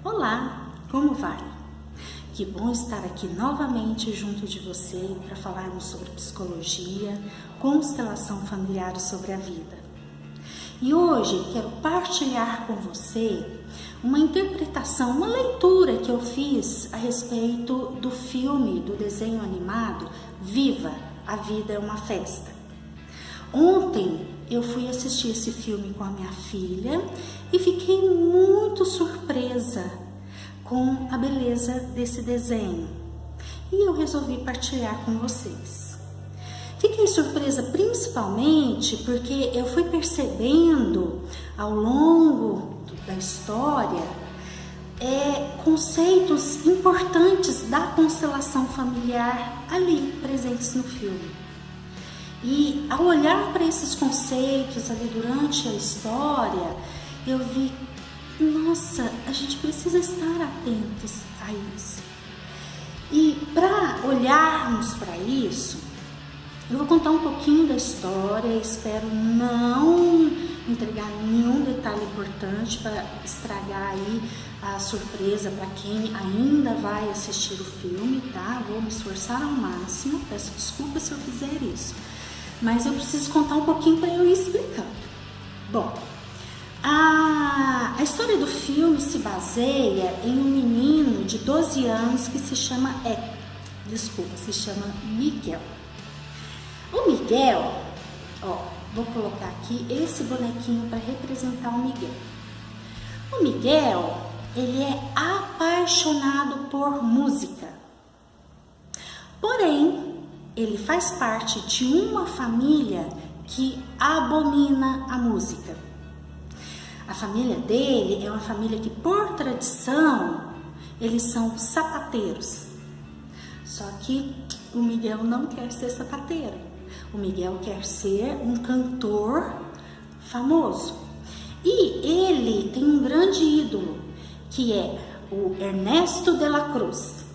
Olá, como vai? Que bom estar aqui novamente junto de você para falarmos sobre psicologia, constelação familiar e sobre a vida. E hoje quero partilhar com você uma interpretação, uma leitura que eu fiz a respeito do filme, do desenho animado Viva, a Vida é uma Festa. Ontem eu fui assistir esse filme com a minha filha e fiquei muito surpresa com a beleza desse desenho. E eu resolvi partilhar com vocês. Fiquei surpresa principalmente porque eu fui percebendo ao longo da história conceitos importantes da constelação familiar ali presentes no filme. E ao olhar para esses conceitos ali durante a história, eu vi, nossa, a gente precisa estar atentos a isso. E para olharmos para isso, eu vou contar um pouquinho da história, espero não entregar nenhum detalhe importante para estragar aí a surpresa para quem ainda vai assistir o filme, tá? Vou me esforçar ao máximo, peço desculpa se eu fizer isso. Mas eu preciso contar um pouquinho para eu ir explicando. Bom, a história do filme se baseia em um menino de 12 anos que se chama Miguel. O Miguel, vou colocar aqui esse bonequinho para representar o Miguel. O Miguel, ele é apaixonado por música. Porém, ele faz parte de uma família que abomina a música. A família dele é uma família que, por tradição, eles são sapateiros. Só que o Miguel não quer ser sapateiro. O Miguel quer ser um cantor famoso. E ele tem um grande ídolo, que é o Ernesto de la Cruz,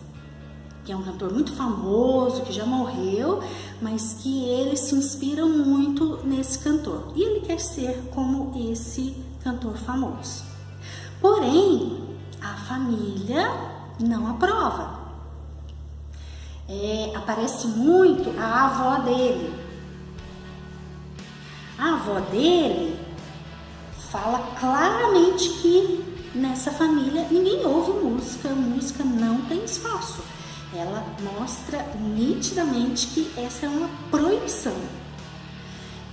que é um cantor muito famoso, que já morreu, mas que ele se inspira muito nesse cantor. E ele quer ser como esse cantor famoso. Porém, a família não aprova. Aparece muito a avó dele. A avó dele fala claramente que nessa família ninguém ouve música, música não tem espaço. Ela mostra nitidamente que essa é uma proibição.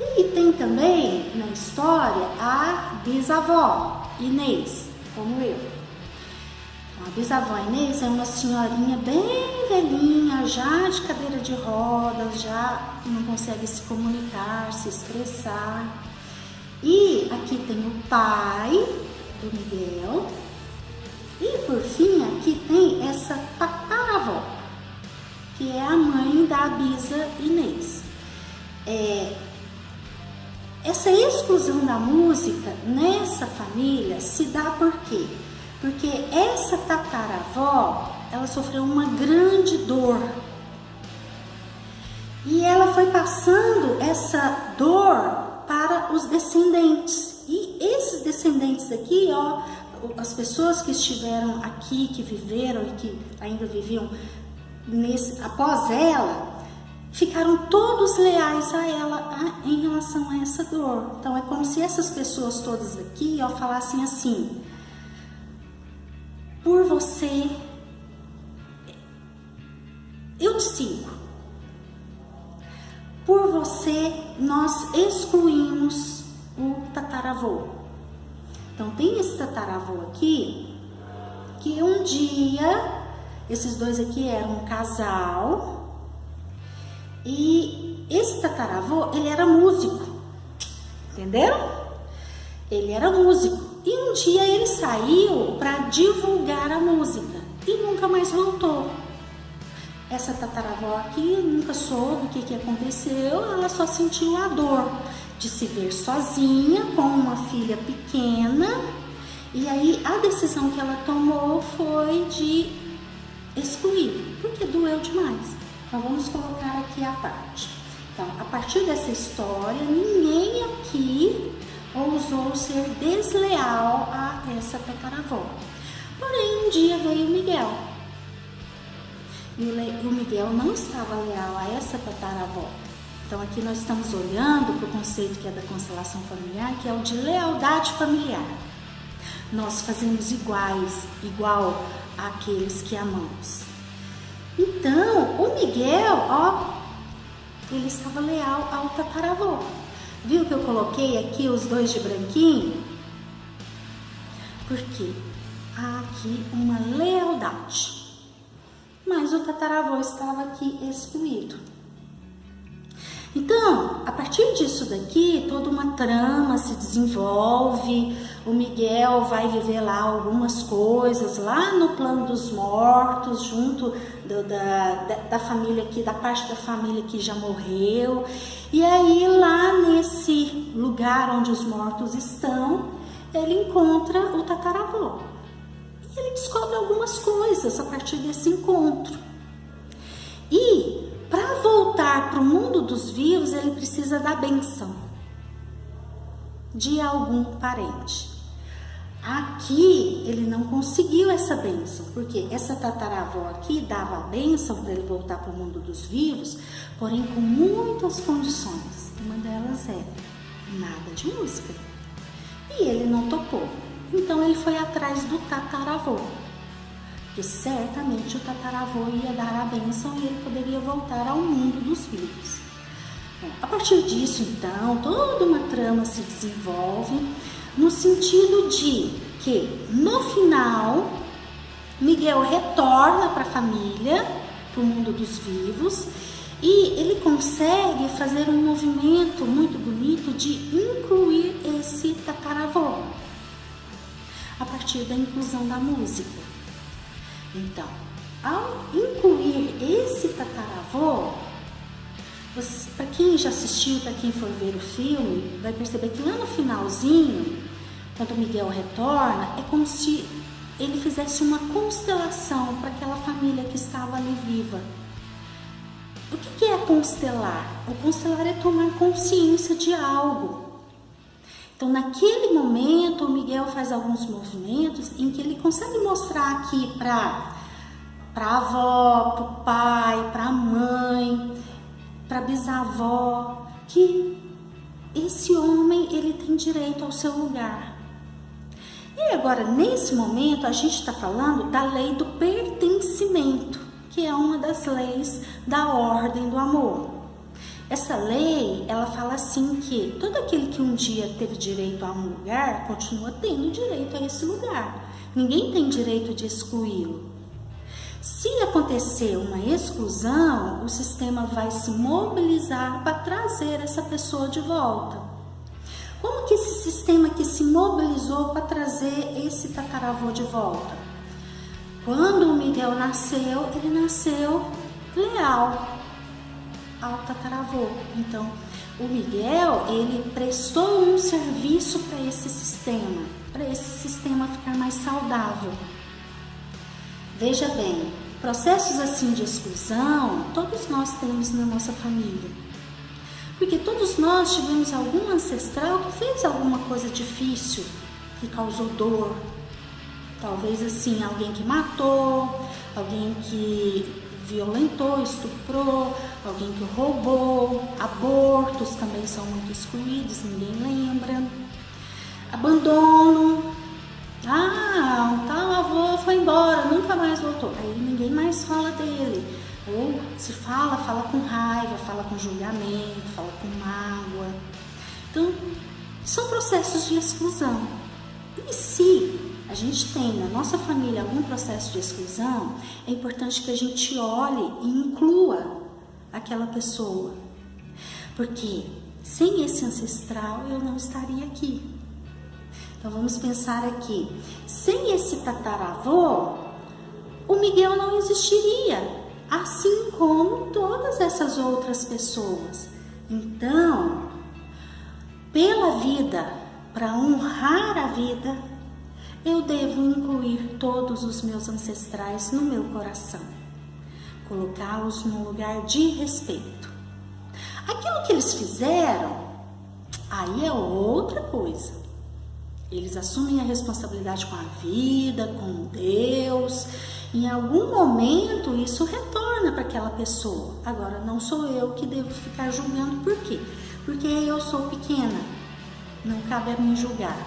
E tem também na história a bisavó Inês, como eu. A bisavó Inês é uma senhorinha bem velhinha, já de cadeira de rodas, já não consegue se comunicar, se expressar. E aqui tem o pai do Miguel. E por fim, aqui tem essa tataravó, que é a mãe da bisa Inês. Essa exclusão da música nessa família se dá por quê? Porque essa tataravó, ela sofreu uma grande dor. E ela foi passando essa dor para os descendentes. E esses descendentes aqui, as pessoas que estiveram aqui, que viveram e que ainda viviam após ela, ficaram todos leais a ela em relação a essa dor. Então é como se essas pessoas todas aqui falassem assim: por você eu te sigo, por você nós excluímos o tataravô. Então tem esse tataravô aqui, que um dia, esses dois aqui eram um casal, e esse tataravô, ele era músico, entenderam? Ele era músico, e um dia ele saiu para divulgar a música, e nunca mais voltou. Essa tataravó aqui nunca soube o que aconteceu, ela só sentiu a dor de se ver sozinha com uma filha pequena, e aí a decisão que ela tomou foi de excluir, porque doeu demais. Então vamos colocar aqui a parte. Então, a partir dessa história, ninguém aqui ousou ser desleal a essa tataravó. Porém, um dia veio o Miguel. E o Miguel não estava leal a essa tataravó. Então aqui nós estamos olhando para o conceito que é da constelação familiar, que é o de lealdade familiar. Nós fazemos igual àqueles que amamos. Então, o Miguel, ele estava leal ao tataravô. Viu que eu coloquei aqui os dois de branquinho? Por quê? Há aqui uma lealdade. Mas o tataravô estava aqui excluído. Então, a partir disso daqui, toda uma trama se desenvolve. O Miguel vai viver lá algumas coisas, lá no plano dos mortos, junto da família aqui, da parte da família que já morreu. E aí, lá nesse lugar onde os mortos estão, ele encontra o tataravô. E ele descobre algumas coisas a partir desse encontro. E para voltar para o mundo dos vivos, ele precisa da bênção de algum parente. Aqui ele não conseguiu essa bênção, porque essa tataravó aqui dava a bênção para ele voltar para o mundo dos vivos, porém com muitas condições. Uma delas é nada de música. E ele não topou. Então ele foi atrás do tataravô, que certamente o tataravô ia dar a bênção e ele poderia voltar ao mundo dos vivos. Bom, a partir disso, então, toda uma trama se desenvolve no sentido de que, no final, Miguel retorna para a família, para o mundo dos vivos, e ele consegue fazer um movimento muito bonito de incluir esse tataravô, a partir da inclusão da música. Então, ao incluir esse tataravô, para quem já assistiu, para quem for ver o filme, vai perceber que lá no finalzinho, quando o Miguel retorna, é como se ele fizesse uma constelação para aquela família que estava ali viva. O que é constelar? O constelar é tomar consciência de algo. Então, naquele momento, o Miguel faz alguns movimentos em que ele consegue mostrar aqui para a avó, para o pai, para a mãe, para a bisavó, que esse homem ele tem direito ao seu lugar. E agora, nesse momento, a gente está falando da lei do pertencimento, que é uma das leis da ordem do amor. Essa lei, ela fala assim que todo aquele que um dia teve direito a um lugar, continua tendo direito a esse lugar. Ninguém tem direito de excluí-lo. Se acontecer uma exclusão, o sistema vai se mobilizar para trazer essa pessoa de volta. Como que esse sistema que se mobilizou para trazer esse tataravô de volta? Quando o Miguel nasceu, ele nasceu leal ao tataravô. Então, o Miguel, ele prestou um serviço para esse sistema ficar mais saudável. Veja bem, processos assim de exclusão, todos nós temos na nossa família. Porque todos nós tivemos algum ancestral que fez alguma coisa difícil, que causou dor. Talvez assim, alguém que matou, alguém que violentou, estuprou, alguém que roubou, abortos também são muito excluídos, ninguém lembra. Abandono, um tal avô foi embora, nunca mais voltou, aí ninguém mais fala dele. Ou se fala com raiva, fala com julgamento, fala com mágoa. Então, são processos de exclusão. E se a gente tem na nossa família algum processo de exclusão, é importante que a gente olhe e inclua aquela pessoa. Porque sem esse ancestral eu não estaria aqui. Então vamos pensar aqui. Sem esse tataravô, o Miguel não existiria, assim como todas essas outras pessoas. Então, pela vida, para honrar a vida, eu devo incluir todos os meus ancestrais no meu coração, colocá-los num lugar de respeito. Aquilo que eles fizeram, aí é outra coisa. Eles assumem a responsabilidade com a vida, com Deus. Em algum momento isso retorna para aquela pessoa. Agora, não sou eu que devo ficar julgando. Por quê? Porque eu sou pequena. Não cabe a mim julgar.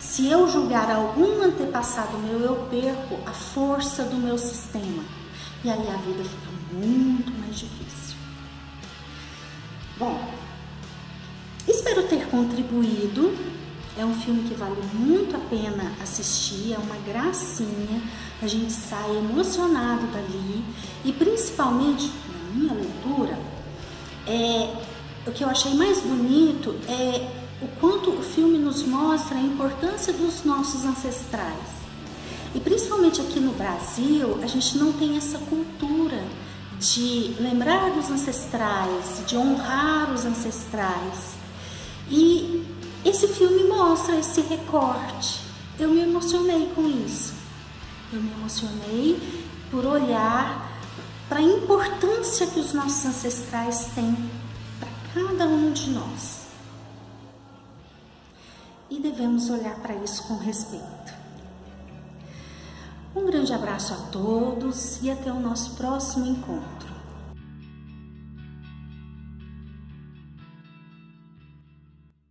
Se eu julgar algum antepassado meu, eu perco a força do meu sistema. E aí a vida fica muito mais difícil. Bom, espero ter contribuído. É um filme que vale muito a pena assistir, é uma gracinha, a gente sai emocionado dali e principalmente na minha leitura, o que eu achei mais bonito é o quanto o filme nos mostra a importância dos nossos ancestrais. E principalmente aqui no Brasil, a gente não tem essa cultura de lembrar dos ancestrais, de honrar os ancestrais. E esse filme mostra esse recorte. Eu me emocionei com isso. Eu me emocionei por olhar para a importância que os nossos ancestrais têm para cada um de nós. E devemos olhar para isso com respeito. Um grande abraço a todos e até o nosso próximo encontro.